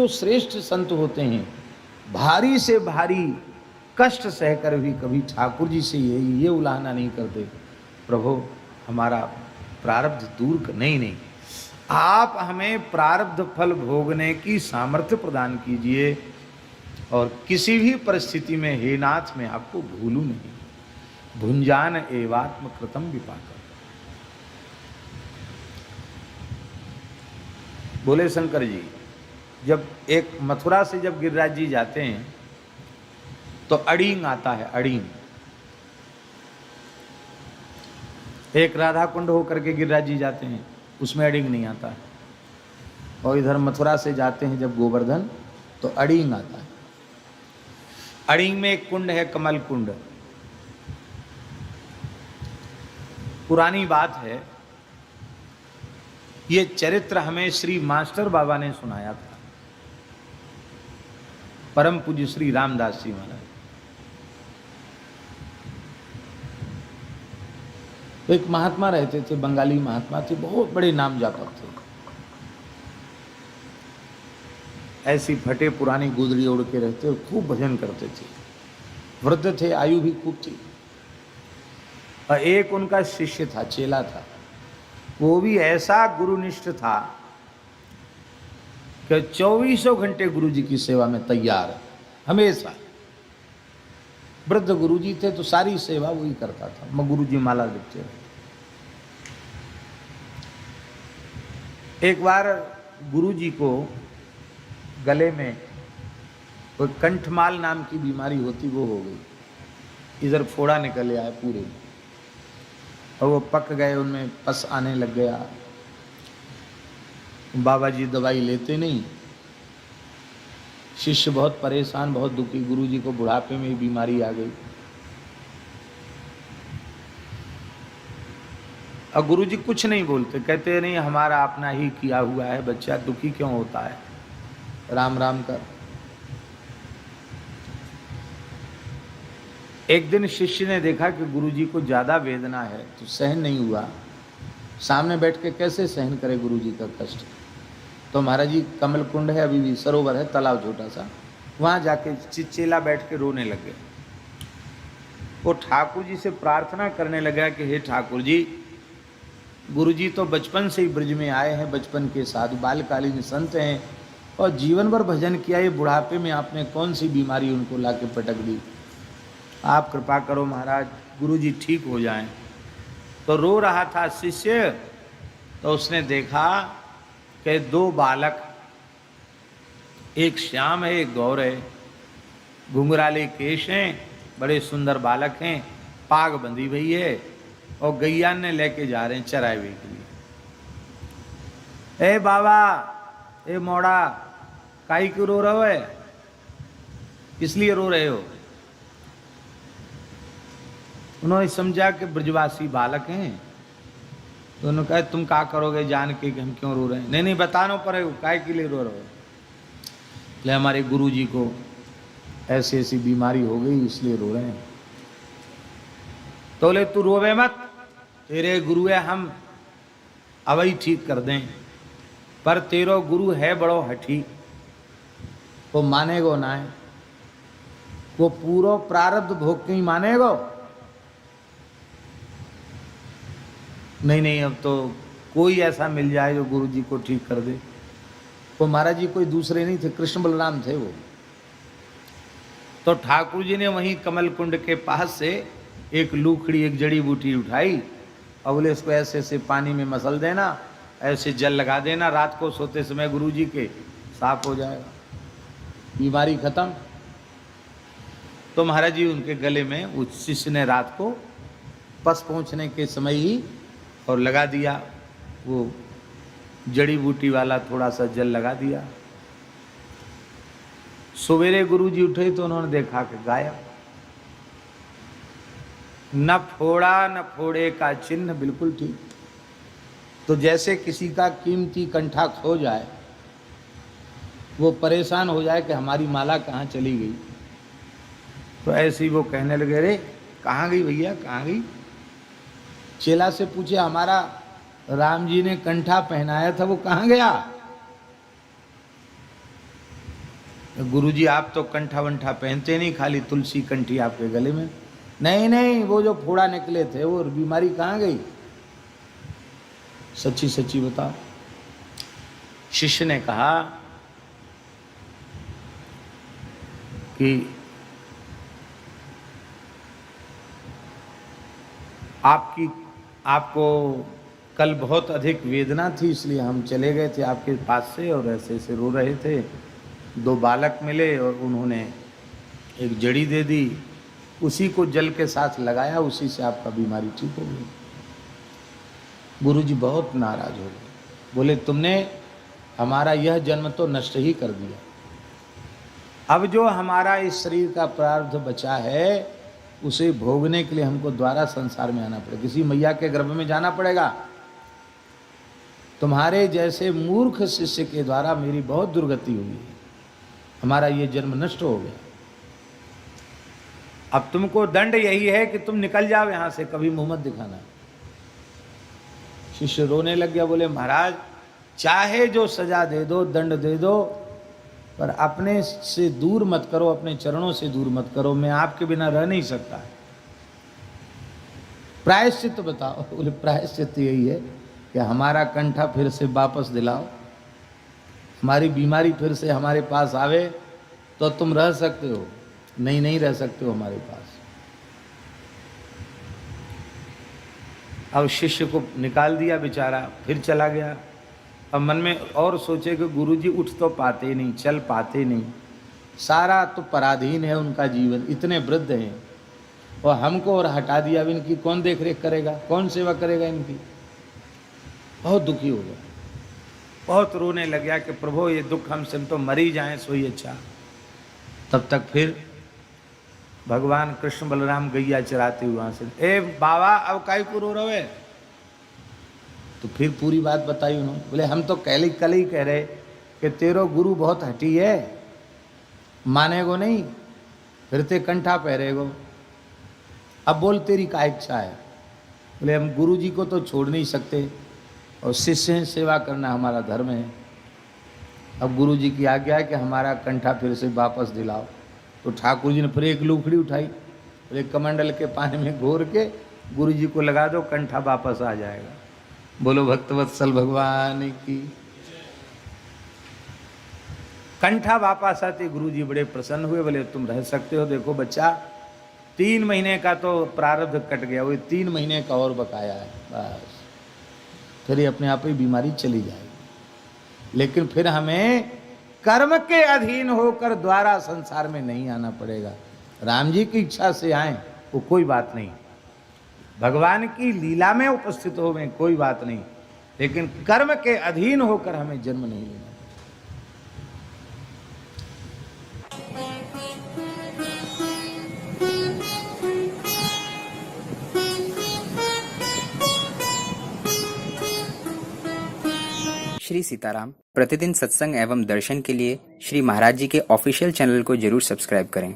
जो श्रेष्ठ संत होते हैं, भारी से भारी कष्ट सहकर भी कभी ठाकुर जी से ये उलाहना नहीं करते, प्रभु हमारा प्रारब्ध दूर कर। नहीं, आप हमें प्रारब्ध फल भोगने की सामर्थ्य प्रदान कीजिए, और किसी भी परिस्थिति में हे नाथ मैं आपको भूलूं नहीं। भुंजान एवात्म कृतम विपाक। बोले शंकर जी, जब एक मथुरा से जब गिरिराज जी जाते हैं तो अड़ींग आता है। अड़ींग एक राधा कुंड होकर के गिरिराज जी जाते हैं, उसमें अड़ींग नहीं आता है। और इधर मथुरा से जाते हैं जब गोवर्धन, तो अड़ींग आता है। अड़ींग में एक कुंड है, कमल कुंड। पुरानी बात है, ये चरित्र हमें श्री मास्टर बाबा ने सुनाया था, परम पूज्य श्री रामदास जी महाराज। तो एक महात्मा रहते थे, बंगाली महात्मा थे, बहुत बड़े नाम जापक थे। ऐसी फटे पुरानी गुदरी ओढ़ के रहते और खूब भजन करते थे, वृद्ध थे, आयु भी खूब थी। और एक उनका शिष्य था, चेला था, वो भी ऐसा गुरुनिष्ठ था कि 24 घंटे गुरु जी की सेवा में तैयार, हमेशा। वृद्ध गुरु जी थे तो सारी सेवा वही करता था, मैं गुरु जी माला लिखते रहे। एक बार गुरु जी को गले में कोई कंठमाल नाम की बीमारी होती, वो हो गई। इधर फोड़ा निकले आए पूरे, और वो पक गए, उनमें पस आने लग गया। बाबा जी दवाई लेते नहीं, शिष्य बहुत परेशान, बहुत दुखी। गुरु जी को बुढ़ापे में ही बीमारी आ गई। और गुरु जी कुछ नहीं बोलते, कहते नहीं हमारा अपना ही किया हुआ है, बच्चा दुखी क्यों होता है, राम राम कर। एक दिन शिष्य ने देखा कि गुरुजी को ज़्यादा वेदना है, तो सहन नहीं हुआ। सामने बैठ के कैसे सहन करे गुरुजी का कष्ट। तो महाराज जी कमल कुंड है, अभी भी सरोवर है, तालाब छोटा सा, वहाँ जाके चेला बैठ के रोने लगे। वो ठाकुर जी से प्रार्थना करने लगा कि हे ठाकुर जी, गुरुजी तो बचपन से ही ब्रज में आए हैं, बचपन के साधु बालकालीन संत हैं, और जीवन भर भजन किया, ये बुढ़ापे में आपने कौन सी बीमारी उनको ला के पटक दी। आप कृपा करो महाराज, गुरुजी ठीक हो जाएं। तो रो रहा था शिष्य, तो उसने देखा कि 2 बालक, एक श्याम है, एक गौर है, घुंघराले केश हैं, बड़े सुंदर बालक हैं, पाग बंधी भई है, और गैया ने लेके जा रहे हैं चरावे के लिए। ए बाबा, ए मोड़ा, काई क्यों रो रहे हो है, इसलिए रो रहे हो। उन्होंने समझा कि ब्रजवासी बालक हैं, तो उन्होंने कहा तुम क्या करोगे जान के कि हम क्यों रो रहे हैं। नहीं बताना पड़ेगा काय के लिए रो रहे हो। ले हमारे गुरु जी को ऐसी ऐसी बीमारी हो गई, इसलिए रो रहे हैं। तो बोले तू रोवे मत, तेरे गुरु है, हम अवई ठीक कर दें, पर तेरो गुरु है बड़ो हठी, वो मानेगो ना है, वो पूरा प्रारब्ध भोग के ही मानेगो। नहीं, अब तो कोई ऐसा मिल जाए जो गुरु जी को ठीक कर दे। वो महाराज जी कोई दूसरे नहीं थे, कृष्ण बलराम थे वो। तो ठाकुर जी ने वहीं कमल कुंड के पास से एक लूखड़ी, एक जड़ी बूटी उठाई, और बोले इसको ऐसे ऐसे पानी में मसल देना, ऐसे जल लगा देना, रात को सोते समय गुरु जी के, साफ हो जाएगा, बीमारी खत्म। तो महाराज जी उनके गले में, उस शिष्य ने रात को पस पहुंचने के समय ही और लगा दिया, वो जड़ी बूटी वाला थोड़ा सा जल लगा दिया। सवेरे गुरुजी उठे तो उन्होंने देखा कि गायब, न फोड़ा न फोड़े का चिन्ह, बिल्कुल ठीक। तो जैसे किसी का कीमती कंठा खो जाए, वो परेशान हो जाए कि हमारी माला कहाँ चली गई, तो ऐसे ही वो कहने लगे, रे कहाँ गई भैया, कहाँ गई। चेला से पूछे हमारा राम जी ने कंठा पहनाया था, वो कहाँ गया। गुरुजी आप तो कंठा वंठा पहनते नहीं, खाली तुलसी कंठी आपके गले में। नहीं नहीं, वो जो फोड़ा निकले थे वो बीमारी कहाँ गई? सच्ची सच्ची बताओ। शिष्य ने कहा कि आपको कल बहुत अधिक वेदना थी, इसलिए हम चले गए थे आपके पास से, और ऐसे ऐसे रो रहे थे। 2 बालक मिले और उन्होंने एक जड़ी दे दी, उसी को जल के साथ लगाया, उसी से आपका बीमारी ठीक हो गई। गुरुजी बहुत नाराज हो गए, बोले तुमने हमारा यह जन्म तो नष्ट ही कर दिया। अब जो हमारा इस शरीर का प्रारब्ध बचा है उसे भोगने के लिए हमको द्वारा संसार में आना पड़ेगा, किसी मैया के गर्भ में जाना पड़ेगा। तुम्हारे जैसे मूर्ख शिष्य के द्वारा मेरी बहुत दुर्गति हुई है, हमारा ये जन्म नष्ट हो गया। अब तुमको दंड यही है कि तुम निकल जाओ यहां से, कभी मुंह मत दिखाना। शिष्य रोने लग गया, बोले महाराज चाहे जो सजा दे दो, दंड दे दो, पर अपने से दूर मत करो, अपने चरणों से दूर मत करो, मैं आपके बिना रह नहीं सकता। प्रायश्चित बताओ। बोले प्रायश्चित यही है कि हमारा कंठा फिर से वापस दिलाओ, हमारी बीमारी फिर से हमारे पास आवे तो तुम रह सकते हो, नहीं नहीं रह सकते हो हमारे पास। अब शिष्य को निकाल दिया, बेचारा फिर चला गया। अब मन में और सोचे कि गुरुजी उठ तो पाते नहीं, चल पाते नहीं, सारा तो पराधीन है उनका जीवन, इतने वृद्ध हैं और हमको और हटा दिया। अब इनकी कौन देख रेख करेगा, कौन सेवा करेगा इनकी? बहुत दुखी हो गया, बहुत रोने लग गया कि प्रभु ये दुख हमसे, हम तो मर ही जाएं सोई अच्छा। तब तक फिर भगवान कृष्ण बलराम गैया चराते हुए वहां से, ए बाबा अब काई को रो रहे? तो फिर पूरी बात बताई उन्होंने। बोले हम तो कल ही कह रहे कि तेरो गुरु बहुत हठी है, मानेगो नहीं, फिर ते कंठा पहरेगो, अब बोल तेरी क्या इच्छा है? बोले हम गुरु जी को तो छोड़ नहीं सकते और शिष्य सेवा करना हमारा धर्म है। अब गुरु जी की आज्ञा है कि हमारा कंठा फिर से वापस दिलाओ। तो ठाकुर जी ने फिर एक लुकड़ी उठाई, बोले कमंडल के पानी में घोर के गुरु जी को लगा दो, कंठा वापस आ जाएगा। बोलो भक्तवत्सल भगवान की। कंठा वापस आते गुरुजी बड़े प्रसन्न हुए, बोले तुम रह सकते हो, देखो बच्चा 3 महीने का तो प्रारब्ध कट गया, वो 3 महीने का और बकाया है, बस फिर ये अपने आप ही बीमारी चली जाएगी। लेकिन फिर हमें कर्म के अधीन होकर द्वारा संसार में नहीं आना पड़ेगा। राम जी की इच्छा से आए वो कोई बात नहीं, भगवान की लीला में उपस्थित हो में कोई बात नहीं, लेकिन कर्म के अधीन होकर हमें जन्म नहीं लेना। श्री सीताराम प्रतिदिन सत्संग एवं दर्शन के लिए श्री महाराज जी के ऑफिशियल चैनल को जरूर सब्सक्राइब करें।